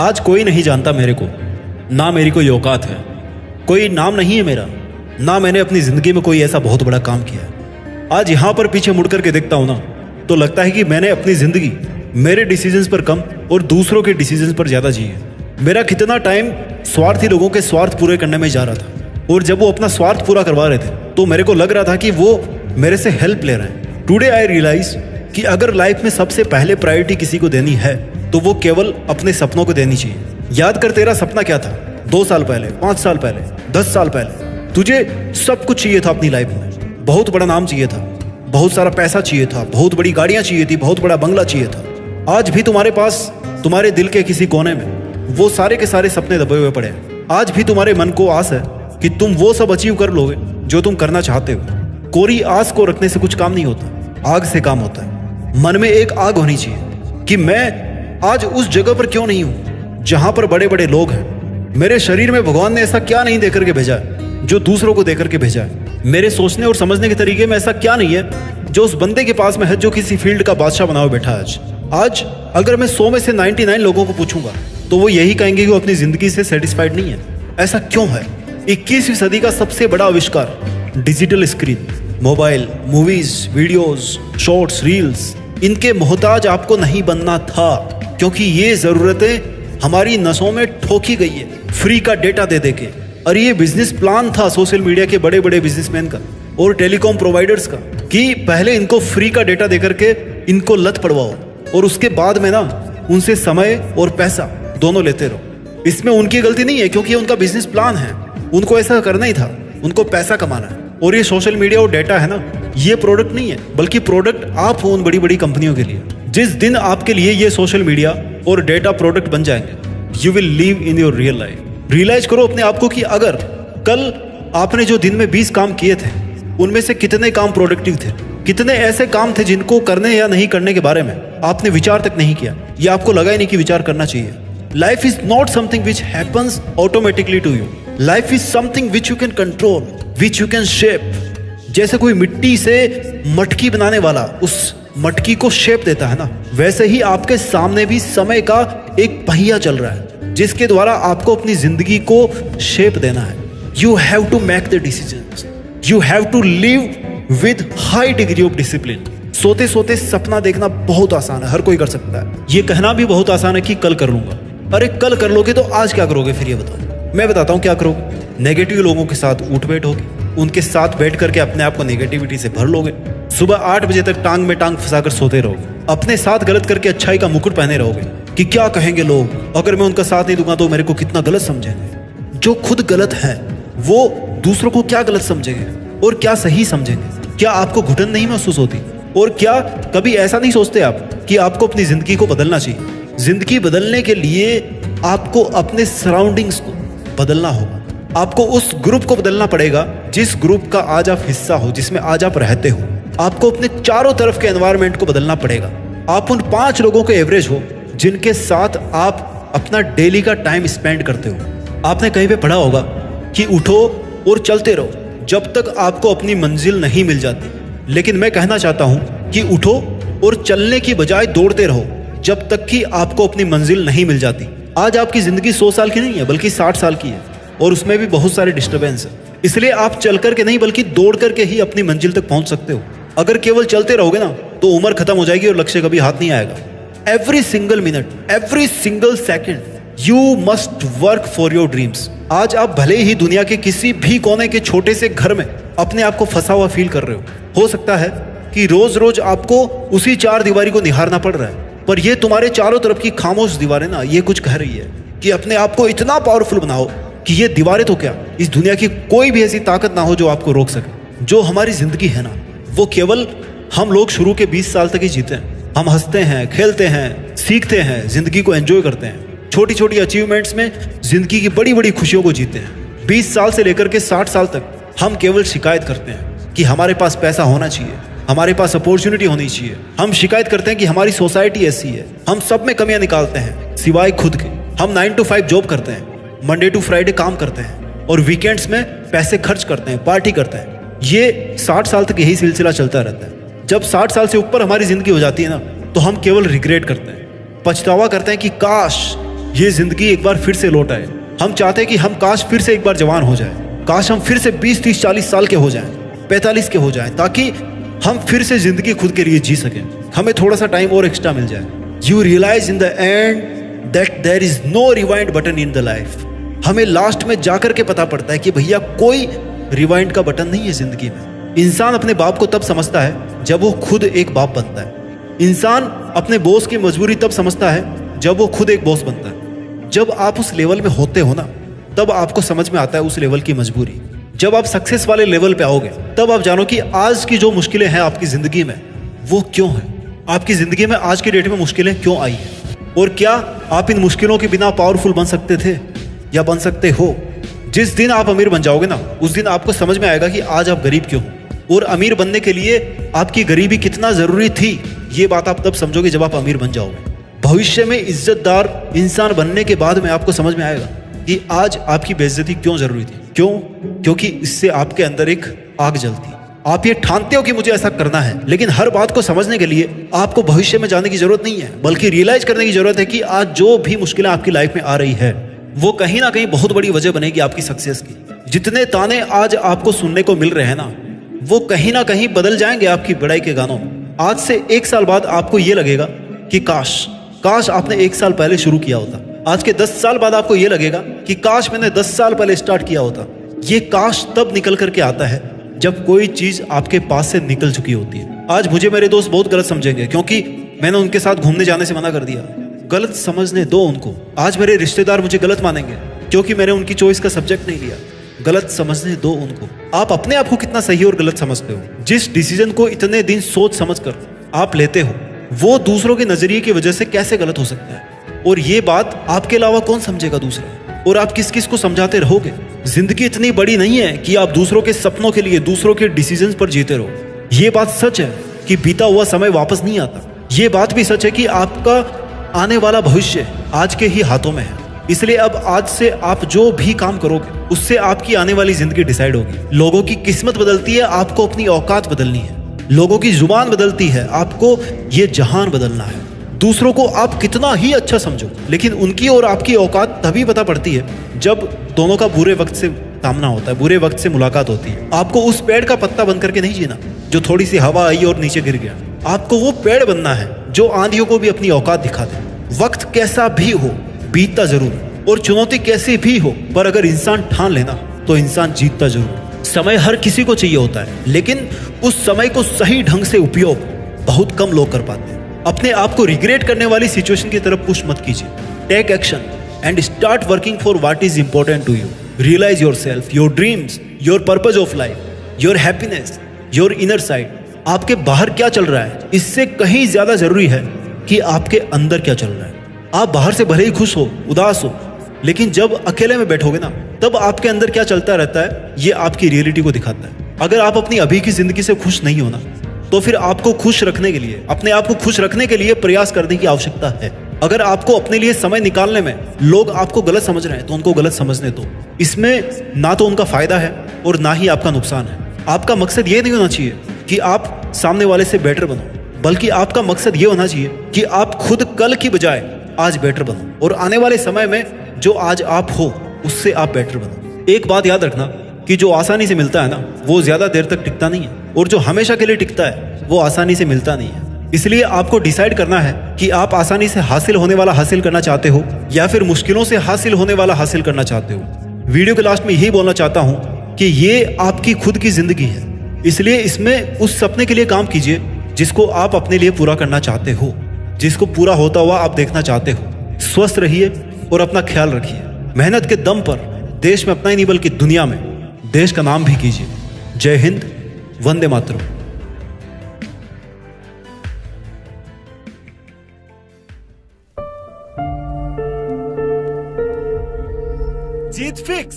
आज कोई नहीं जानता मेरे को, ना मेरी कोई औकात है, कोई नाम नहीं है मेरा, ना मैंने अपनी ज़िंदगी में कोई ऐसा बहुत बड़ा काम किया है। आज यहाँ पर पीछे मुड़ करके देखता हूँ ना, तो लगता है कि मैंने अपनी ज़िंदगी मेरे डिसीजंस पर कम और दूसरों के डिसीजंस पर ज़्यादा जी है। मेरा कितना टाइम स्वार्थी लोगों के स्वार्थ पूरे करने में जा रहा था, और जब वो अपना स्वार्थ पूरा करवा रहे थे तो मेरे को लग रहा था कि वो मेरे से हेल्प ले रहे हैं। टुडे आई रियलाइज कि अगर लाइफ में सबसे पहले प्रायोरिटी किसी को देनी है तो वो केवल अपने सपनों को देनी चाहिए। याद कर, तेरा सपना क्या था 2 साल पहले, 5 साल पहले, 10 साल पहले? तुझे सब कुछ चाहिए था अपनी लाइफ में। बहुत बड़ा नाम चाहिए था, बहुत सारा पैसा चाहिए था, बहुत बड़ी गाड़ियां चाहिए थी, बहुत बड़ा बंगला चाहिए था। आज भी तुम्हारे पास, तुम्हारे दिल के किसी कोने में वो सारे के सारे सपने दबे हुए पड़े हैं। आज भी तुम्हारे मन को आस है कि तुम वो सब अचीव कर लोगे जो तुम करना चाहते हो। कोरी आस को रखने से कुछ काम नहीं होता, आग से काम होता है। मन में एक आग होनी चाहिए कि मैं आज उस जगह पर क्यों नहीं हूं जहां पर बड़े बड़े लोग हैं। मेरे शरीर में भगवान ने ऐसा क्या नहीं देकर के भेजा है जो दूसरों को देकर के भेजा है। मेरे सोचने और समझने के तरीके में ऐसा क्या नहीं है जो उस बंदे के पास में है जो किसी फील्ड का बादशाह बना हुआ बैठा है। आज अगर मैं 100 में से 99 लोगों को पूछूंगा तो वो यही कहेंगे कि वो अपनी जिंदगी से सेटिस्फाइड नहीं है। ऐसा क्यों है? 21वीं सदी का सबसे बड़ा आविष्कार digital screen, mobile, movies, videos, shorts, reels, इनके मोहताज आपको नहीं बनना था, क्योंकि ये जरूरतें हमारी नसों में ठोकी गई है फ्री का डेटा दे देके। और ये बिजनेस प्लान था सोशल मीडिया के बड़े बड़े बिजनेसमैन का और टेलीकॉम प्रोवाइडर्स का कि पहले इनको फ्री का डेटा देकर के इनको लत पड़वाओ और उसके बाद में ना उनसे समय और पैसा दोनों लेते रहो। इसमें उनकी गलती नहीं है, क्योंकि ये उनका बिजनेस प्लान है, उनको ऐसा करना ही था, उनको पैसा कमाना है। और ये सोशल मीडिया और डेटा है ना, ये प्रोडक्ट नहीं है, बल्कि प्रोडक्ट आप हो उन बड़ी बड़ी कंपनियों के लिए। जिस दिन आपके लिए ये सोशल मीडिया और डेटा प्रोडक्ट बन जाएंगे, you will live in your real life. Realise करो अपने आप को कि अगर कल आपने जो दिन में 20 काम किए थे उनमें से कितने काम प्रोडक्टिव थे, कितने ऐसे काम थे जिनको करने या नहीं करने के बारे में आपने विचार तक नहीं किया, या आपको लगा ही नहीं कि विचार करना चाहिए। Life is not something which happens automatically to you. Life is something which you can control, which you can shape. जैसे कोई मिट्टी से मटकी बनाने वाला उस मटकी को शेप देता है ना, वैसे ही आपके सामने भी समय का एक पहिया चल रहा है जिसके द्वारा आपको अपनी जिंदगी को शेप देना है। You have to make the decisions, you have to live with high degree of discipline. सोते सोते सपना देखना बहुत आसान है, हर कोई कर सकता है। ये कहना भी बहुत आसान है कि कल कर लूंगा। अरे कल कर लोगे तो आज क्या करोगे फिर? ये बताओ। मैं बताता हूँ क्या करोगे। नेगेटिव लोगों के साथ उठ बैठ होगी, उनके साथ बैठ करके अपने आप को नेगेटिविटी से भर लोगे। सुबह 8 बजे तक टांग में टांग फंसाकर सोते रहोगे। अपने साथ गलत करके अच्छाई का मुकुट पहने रहोगे कि क्या कहेंगे लोग, अगर मैं उनका साथ नहीं दूंगा तो मेरे को कितना गलत समझेंगे। जो खुद गलत है वो दूसरों को क्या गलत समझेंगे और क्या सही समझेंगे? क्या आपको घुटन नहीं महसूस होती? और क्या कभी ऐसा नहीं सोचते आप कि आपको अपनी जिंदगी को बदलना चाहिए? जिंदगी बदलने के लिए आपको अपने सराउंडिंग्स को बदलना होगा। आपको उस ग्रुप को बदलना पड़ेगा जिस ग्रुप का आज आप हिस्सा हो, जिसमें आज आप रहते हो। आपको अपने चारों तरफ के एनवायरनमेंट को बदलना पड़ेगा। आप उन 5 लोगों के एवरेज हो जिनके साथ आप अपना डेली का टाइम स्पेंड करते हो। आपने कहीं पे पढ़ा होगा कि उठो और चलते रहो जब तक आपको अपनी मंजिल नहीं मिल जाती। लेकिन मैं कहना चाहता हूं कि उठो और चलने की बजाय दौड़ते रहो जब तक कि आपको अपनी मंजिल नहीं मिल जाती। आज आपकी जिंदगी 100 साल की नहीं है, बल्कि 60 साल की है, और उसमें भी बहुत सारे डिस्टर्बेंस है। इसलिए आप चल करके नहीं, बल्कि दौड़ करके ही अपनी मंजिल तक पहुंच सकते हो। अगर केवल चलते रहोगे ना तो उम्र खत्म हो जाएगी और लक्ष्य कभी हाथ नहीं आएगा। Every single minute, every single second you must work for your dreams. आज आप भले ही दुनिया के किसी भी कोने के छोटे से घर में अपने आप को फंसा हुआ फील कर रहे हो सकता है कि रोज रोज आपको उसी 4 दीवारी को निहारना पड़ रहा है, पर ये तुम्हारे चारों तरफ की खामोश दीवारें ना ये कुछ कह रही है कि अपने आप को इतना पावरफुल बनाओ कि ये दीवारें तो क्या, इस दुनिया की कोई भी ऐसी ताकत ना हो जो आपको रोक सके। जो हमारी जिंदगी है ना, वो केवल हम लोग शुरू के 20 साल तक ही जीते हैं। हम हंसते हैं, खेलते हैं, सीखते हैं, जिंदगी को एंजॉय करते हैं, छोटी छोटी अचीवमेंट्स में जिंदगी की बड़ी बड़ी खुशियों को जीते हैं। 20 साल से लेकर के 60 साल तक हम केवल शिकायत करते हैं कि हमारे पास पैसा होना चाहिए, हमारे पास अपॉर्चुनिटी होनी चाहिए। हम शिकायत करते हैं कि हमारी सोसाइटी ऐसी है। हम सब में कमियां निकालते हैं सिवाय खुद के। हम 9 to 5 जॉब करते हैं, मंडे टू फ्राइडे काम करते हैं और वीकेंड्स में पैसे खर्च करते हैं, पार्टी करते हैं। ये 60 साल तक यही सिलसिला चलता रहता है। जब 60 साल से ऊपर हमारी जिंदगी हो जाती है ना, तो हम केवल रिग्रेट करते हैं, पछतावा करते हैं कि काश ये जिंदगी एक बार फिर से लौट आए। हम चाहते हैं कि हम काश फिर से एक बार जवान हो जाए, काश हम फिर से 20, 30, 40 साल के हो जाएं, 45 के हो जाएं, ताकि हम फिर से जिंदगी खुद के लिए जी सकें। हमें थोड़ा सा टाइम और एक्स्ट्रा मिल जाए। You realise in the end that there is no rewind button in the life. हमें लास्ट में जाकर के पता पड़ता है कि भैया कोई रिवाइंड का बटन नहीं है जिंदगी में। इंसान अपने बाप को तब समझता है जब वो खुद एक बाप बनता है। इंसान अपने बॉस की मजबूरी तब समझता है जब वो खुद एक बॉस बनता है। जब आप उस लेवल में होते हो ना, तब आपको समझ में आता है उस लेवल की मजबूरी। जब आप सक्सेस वाले लेवल पे आओगे, तब आप जानो कि आज की जो मुश्किलें हैं आपकी जिंदगी में, वो क्यों है। आपकी जिंदगी में आज की डेट में मुश्किलें क्यों आई हैं, और क्या आप इन मुश्किलों के बिना पावरफुल बन सकते थे या बन सकते हो। जिस दिन आप अमीर बन जाओगे ना, उस दिन आपको समझ में आएगा कि आज आप गरीब क्यों हो, और अमीर बनने के लिए आपकी गरीबी कितना जरूरी थी। ये बात आप तब समझोगे जब आप अमीर बन जाओगे। भविष्य में इज्जतदार इंसान बनने के बाद में आपको समझ में आएगा कि आज आपकी बेइज्जती क्यों जरूरी थी। क्यों? क्योंकि इससे आपके अंदर एक आग जलती। आप ये ठानते हो कि मुझे ऐसा करना है, लेकिन हर बात को समझने के लिए आपको भविष्य में जाने की जरूरत नहीं है, बल्कि रियलाइज करने की जरूरत है कि आज जो भी मुश्किलें आपकी लाइफ में आ रही है, वो कहीं ना कहीं बहुत बड़ी वजह बनेगी आपकी सक्सेस की। जितने ताने आज आपको सुनने को मिल रहे हैं ना, वो कहीं ना कहीं बदल जाएंगे आपकी बड़ाई के गानों में। आज से 1 साल बाद आपको ये लगेगा कि काश आपने 1 साल पहले शुरू किया होता। आज के 10 साल बाद आपको ये लगेगा कि काश मैंने 10 साल पहले स्टार्ट किया होता। ये काश तब निकल करके आता है जब कोई चीज आपके पास से निकल चुकी होती है। आज मुझे मेरे दोस्त बहुत गलत समझेंगे क्योंकि मैंने उनके साथ घूमने जाने से मना कर दिया। गलत समझने दो उनको। आज मेरे रिश्तेदार मुझे गलत मानेंगे क्योंकि मैंने उनकी चॉइस का सब्जेक्ट नहीं लिया। गलत समझने दो उनको। आप अपने आप को कितना सही और गलत समझते हो। जिस डिसीजन को इतने दिन सोच समझ कर आप लेते हो, वो दूसरों के नजरिए की वजह से कैसे गलत हो सकता है, और ये बात आपके अलावा कौन समझेगा दूसरा, और आप किस किस को समझाते रहोगे। जिंदगी इतनी बड़ी नहीं है कि आप दूसरों के सपनों के लिए दूसरों के डिसीजंस पर जीते रहो। ये बात सच है कि बीता हुआ समय वापस नहीं आता। ये बात भी सच है कि आपका आने वाला भविष्य आज के ही हाथों में है। इसलिए अब आज से आप जो भी काम करोगे, उससे आपकी आने वाली जिंदगी डिसाइड होगी। लोगों की किस्मत बदलती है, आपको अपनी औकात बदलनी है। लोगों की जुबान बदलती है, आपको ये जहान बदलना है। दूसरों को आप कितना ही अच्छा समझो, लेकिन उनकी और आपकी औकात तभी पता पड़ती है जब दोनों का बुरे वक्त से सामना होता है, बुरे वक्त से मुलाकात होती है। आपको उस पेड़ का पत्ता बन करके नहीं जीना जो थोड़ी सी हवा आई और नीचे गिर गया। आपको वो पेड़ बनना है जो आंधियों को भी अपनी औकात दिखा दे। वक्त कैसा भी हो, बीतता जरूर है, और चुनौती कैसी भी हो, पर अगर इंसान ठान लेना तो इंसान जीतता जरूर। समय हर किसी को चाहिए होता है, लेकिन उस समय को सही ढंग से उपयोग बहुत कम लोग कर पाते हैं। अपने आप को रिग्रेट करने वाली सिचुएशन की तरफ पुश मत कीजिए। Take action and start working for what is important to you. Realise your self, your dreams, your purpose of life, your happiness, your inner side. आपके बाहर क्या चल रहा है, इससे कहीं ज्यादा जरूरी है कि आपके अंदर क्या चल रहा है। आप बाहर से भले ही खुश हो, उदास हो, लेकिन जब अकेले में बैठोगे ना, तब आपके अंदर क्या चलता रहता है, ये आपकी रियलिटी को दिखाता है। अगर आप अपनी अभी की जिंदगी से खुश नहीं हो ना, तो फिर आपको खुश रखने के लिए, अपने आप को खुश रखने के लिए प्रयास करने की आवश्यकता है। अगर आपको अपने लिए समय निकालने में लोग आपको गलत समझ रहे हैं, तो उनको गलत समझने दो। इसमें ना तो उनका फायदा है और ना ही आपका नुकसान है। आपका मकसद ये नहीं होना चाहिए कि आप सामने वाले से बेटर बनो, बल्कि आपका मकसद ये होना चाहिए कि आप खुद कल की बजाय आज बेटर बनो, और आने वाले समय में जो आज आप हो उससे आप बेटर बनो। एक बात याद रखना कि जो आसानी से मिलता है ना, वो ज्यादा देर तक टिकता नहीं है, और जो हमेशा के लिए टिकता है वो आसानी से मिलता नहीं है। इसलिए आपको डिसाइड करना है कि आप आसानी से हासिल होने वाला हासिल करना चाहते हो या फिर मुश्किलों से हासिल होने वाला हासिल करना चाहते हो। वीडियो के लास्ट में यही बोलना चाहता हूं कि ये आपकी खुद की जिंदगी है, इसलिए इसमें उस सपने के लिए काम कीजिए जिसको आप अपने लिए पूरा करना चाहते हो, जिसको पूरा होता हुआ आप देखना चाहते हो। स्वस्थ रहिए और अपना ख्याल रखिए। मेहनत के दम पर देश में अपना ही नहीं बल्कि दुनिया में देश का नाम भी कीजिए। जय हिंद, वंदे मातरम। जीत फिक्स।